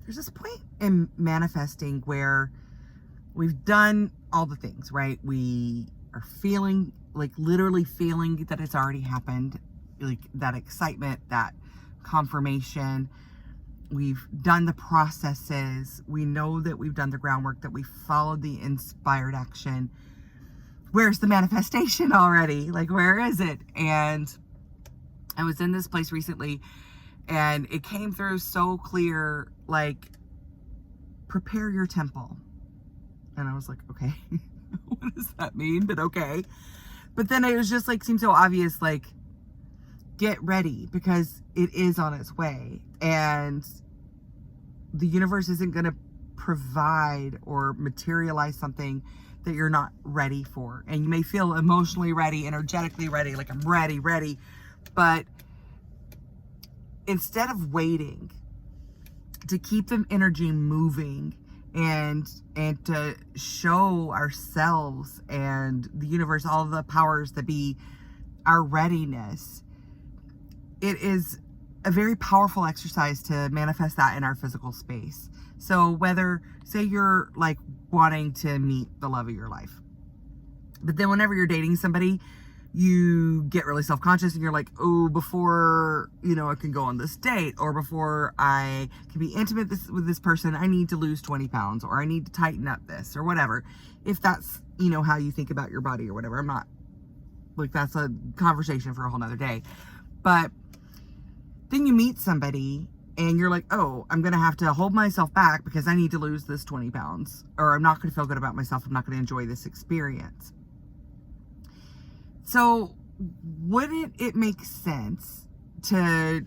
there's this point in manifesting where we've done all the things, right? We are feeling, like literally feeling that it's already happened, like that excitement, that confirmation. We've done the processes. We know that we've done the groundwork, that we followed the inspired action. Where's the manifestation already? Like, where is it? And I was in this place recently and it came through so clear, like, prepare your temple. And I was like, okay, what does that mean? But okay. But then it was just like, seemed so obvious, like, get ready because it is on its way. And the universe isn't going to provide or materialize something that you're not ready for. And you may feel emotionally ready, energetically ready, like I'm ready. But instead of waiting to keep the energy moving and to show ourselves and the universe, all the powers that be, our readiness, it is a very powerful exercise to manifest that in our physical space. So whether, say you're like wanting to meet the love of your life, but then whenever you're dating somebody, you get really self-conscious and you're like, oh, before, I can go on this date, or before I can be intimate with this person, I need to lose 20 pounds, or I need to tighten up this, or whatever. If that's, how you think about your body or whatever. I'm not, like, that's a conversation for a whole nother day. But then you meet somebody and you're like, oh, I'm going to have to hold myself back because I need to lose this 20 pounds, or I'm not going to feel good about myself. I'm not going to enjoy this experience. So wouldn't it make sense to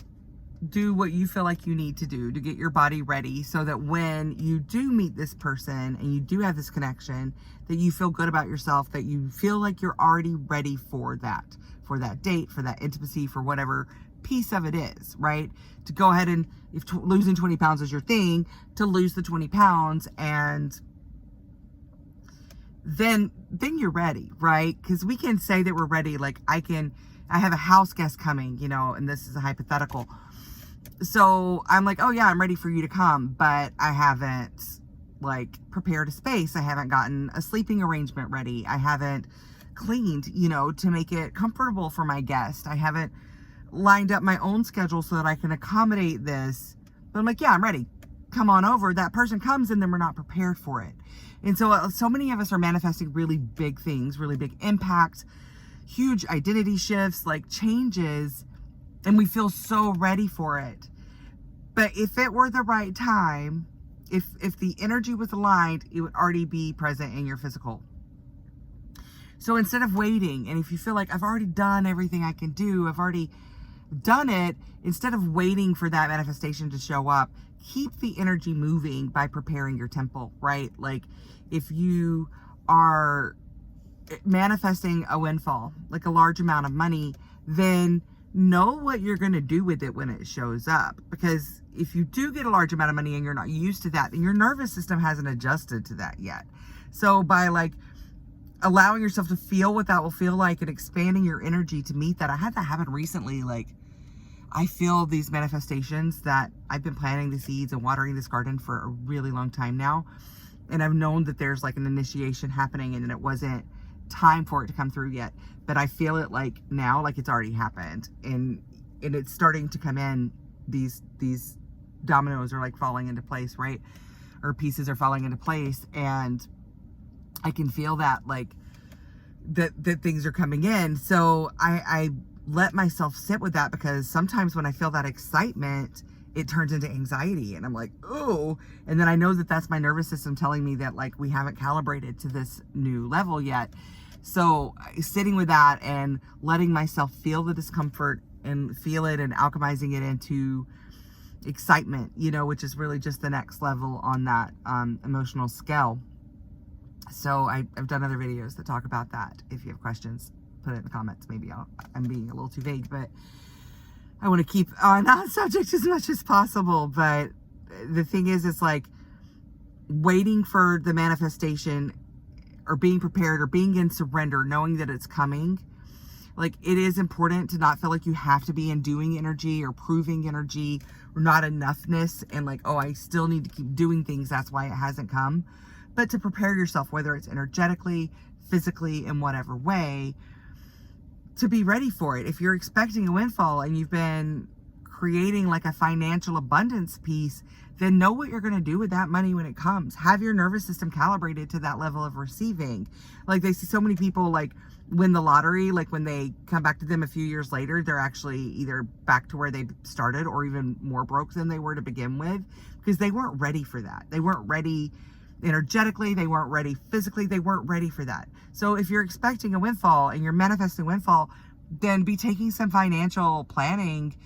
do what you feel like you need to do to get your body ready so that when you do meet this person and you do have this connection, that you feel good about yourself, that you feel like you're already ready for that date, for that intimacy, for whatever piece of it is, right? To go ahead and, if losing 20 pounds is your thing, to lose the 20 pounds, and then you're ready, right? Because we can say that we're ready. Like, I have a house guest coming, and this is a hypothetical. So I'm like, oh yeah, I'm ready for you to come, but I haven't like prepared a space. I haven't gotten a sleeping arrangement ready. I haven't cleaned, to make it comfortable for my guest. I haven't lined up my own schedule so that I can accommodate this. But I'm like, yeah, I'm ready. Come on over. That person comes and then we're not prepared for it. And so many of us are manifesting really big things, really big impacts, huge identity shifts, like changes, and we feel so ready for it. But if it were the right time, if the energy was aligned, it would already be present in your physical. So instead of waiting, and if you feel like I've already done everything I can do, I've already done it, instead of waiting for that manifestation to show up, keep the energy moving by preparing your temple, right? Like, if you are manifesting a windfall, like a large amount of money, then know what you're going to do with it when it shows up. Because if you do get a large amount of money and you're not used to that, then your nervous system hasn't adjusted to that yet. So by like allowing yourself to feel what that will feel like and expanding your energy to meet that. I had that happen recently. Like, I feel these manifestations that I've been planting the seeds and watering this garden for a really long time now. And I've known that there's like an initiation happening and it wasn't time for it to come through yet. But I feel it like now, like it's already happened. And it's starting to come in. These dominoes are like falling into place, right? Or pieces are falling into place. And I can feel that, like, that things are coming in. So I let myself sit with that, because sometimes when I feel that excitement, it turns into anxiety and I'm like, oh, and then I know that that's my nervous system telling me that, like, we haven't calibrated to this new level yet. So sitting with that and letting myself feel the discomfort and feel it and alchemizing it into excitement, which is really just the next level on that emotional scale. So I've done other videos that talk about that. If you have questions, put it in the comments. Maybe I'm being a little too vague, but I want to keep on that subject as much as possible. But the thing is, it's like waiting for the manifestation, or being prepared, or being in surrender, knowing that it's coming. Like, it is important to not feel like you have to be in doing energy or proving energy or not enoughness and like, oh, I still need to keep doing things, that's why it hasn't come. But to prepare yourself, whether it's energetically, physically, in whatever way, to be ready for it. If you're expecting a windfall and you've been creating like a financial abundance piece, then know what you're going to do with that money when it comes. Have your nervous system calibrated to that level of receiving. Like, they see so many people like win the lottery, like when they come back to them a few years later, they're actually either back to where they started or even more broke than they were to begin with, because they weren't ready for that. They weren't ready energetically, they weren't ready physically, they weren't ready for that. So if you're expecting a windfall and you're manifesting windfall, then be taking some financial planning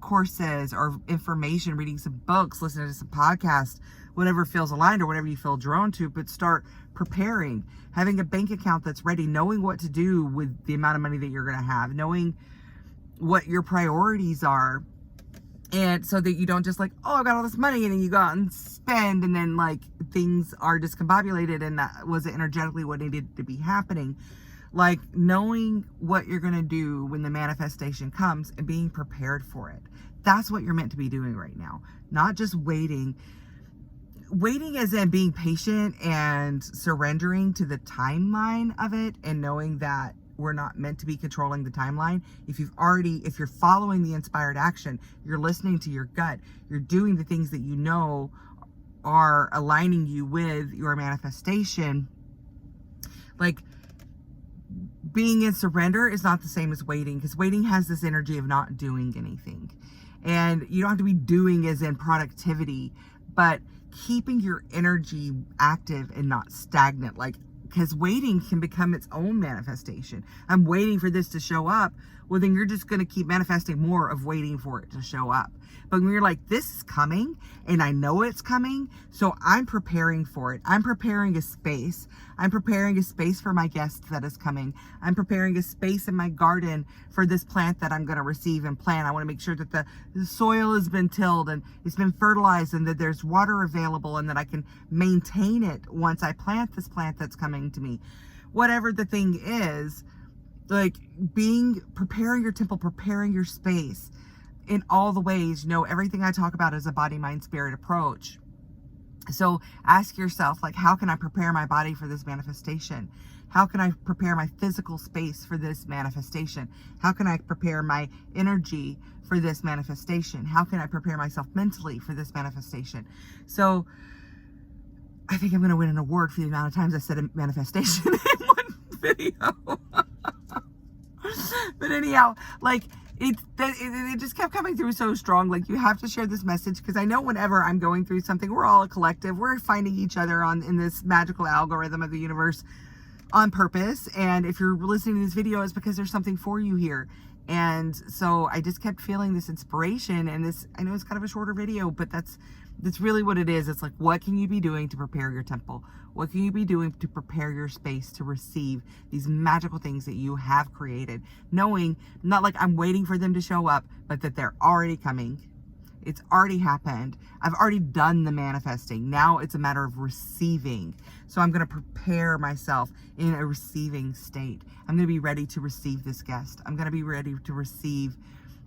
courses or information, reading some books, listening to some podcasts, whatever feels aligned or whatever you feel drawn to, but start preparing, having a bank account that's ready, knowing what to do with the amount of money that you're going to have, knowing what your priorities are. And so that you don't just like, oh, I've got all this money, and then you go out and spend, and then like things are discombobulated, and that wasn't energetically what needed to be happening. Like, knowing what you're going to do when the manifestation comes and being prepared for it. That's what you're meant to be doing right now. Not just waiting. Waiting as in being patient and surrendering to the timeline of it, and knowing that we're not meant to be controlling the timeline. If you're following the inspired action, you're listening to your gut, you're doing the things that you know are aligning you with your manifestation. Like, being in surrender is not the same as waiting, because waiting has this energy of not doing anything. And you don't have to be doing as in productivity, but keeping your energy active and not stagnant. Like, because waiting can become its own manifestation. I'm waiting for this to show up. Well, then you're just going to keep manifesting more of waiting for it to show up. But when you're like, this is coming and I know it's coming, so I'm preparing for it. I'm preparing a space. I'm preparing a space for my guest that is coming. I'm preparing a space in my garden for this plant that I'm going to receive and plant. I want to make sure that the soil has been tilled and it's been fertilized, and that there's water available, and that I can maintain it once I plant this plant that's coming to me. Whatever the thing is, like, preparing your temple, preparing your space in all the ways. You know, everything I talk about is a body, mind, spirit approach. So ask yourself, like, how can I prepare my body for this manifestation? How can I prepare my physical space for this manifestation? How can I prepare my energy for this manifestation? How can I prepare myself mentally for this manifestation? So I think I'm going to win an award for the amount of times I said manifestation in one video. But anyhow, like, it just kept coming through so strong. Like, you have to share this message, because I know whenever I'm going through something, we're all a collective. We're finding each other in this magical algorithm of the universe on purpose. And if you're listening to this video, it's because there's something for you here. And so I just kept feeling this inspiration, and this, I know it's kind of a shorter video, but that's really what it is. It's like, what can you be doing to prepare your temple? What can you be doing to prepare your space to receive these magical things that you have created? Knowing, not like I'm waiting for them to show up, but that they're already coming. It's already happened. I've already done the manifesting. Now it's a matter of receiving. So I'm going to prepare myself in a receiving state. I'm going to be ready to receive this guest. I'm going to be ready to receive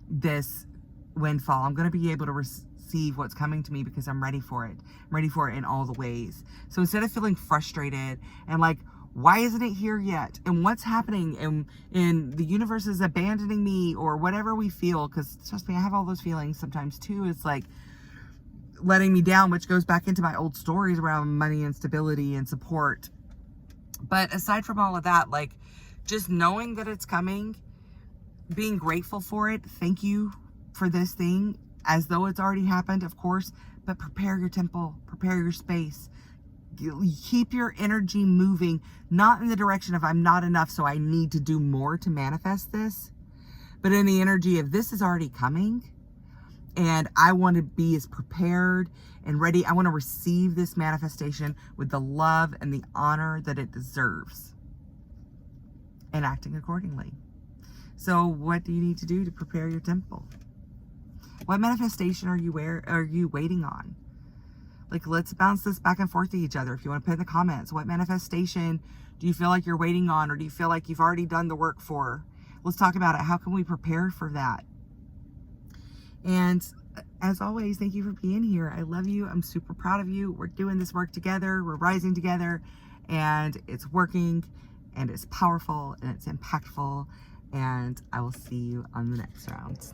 this windfall. I'm going to be able to receive what's coming to me, because I'm ready for it. I'm ready for it in all the ways. So instead of feeling frustrated and like, why isn't it here yet? And what's happening? And the universe is abandoning me, or whatever we feel, because trust me, I have all those feelings sometimes too. It's like letting me down, which goes back into my old stories around money and stability and support. But aside from all of that, like, just knowing that it's coming, being grateful for it. Thank you for this thing, as though it's already happened, of course, but prepare your temple, prepare your space. Keep your energy moving, not in the direction of I'm not enough, so I need to do more to manifest this, but in the energy of this is already coming, and I want to be as prepared and ready. I want to receive this manifestation with the love and the honor that it deserves, and acting accordingly. So what do you need to do to prepare your temple? What manifestation are you waiting on? Like, let's bounce this back and forth to each other. If you want to put in the comments, what manifestation do you feel like you're waiting on, or do you feel like you've already done the work for? Let's talk about it. How can we prepare for that? And as always, thank you for being here. I love you. I'm super proud of you. We're doing this work together. We're rising together, and it's working, and it's powerful, and it's impactful. And I will see you on the next round.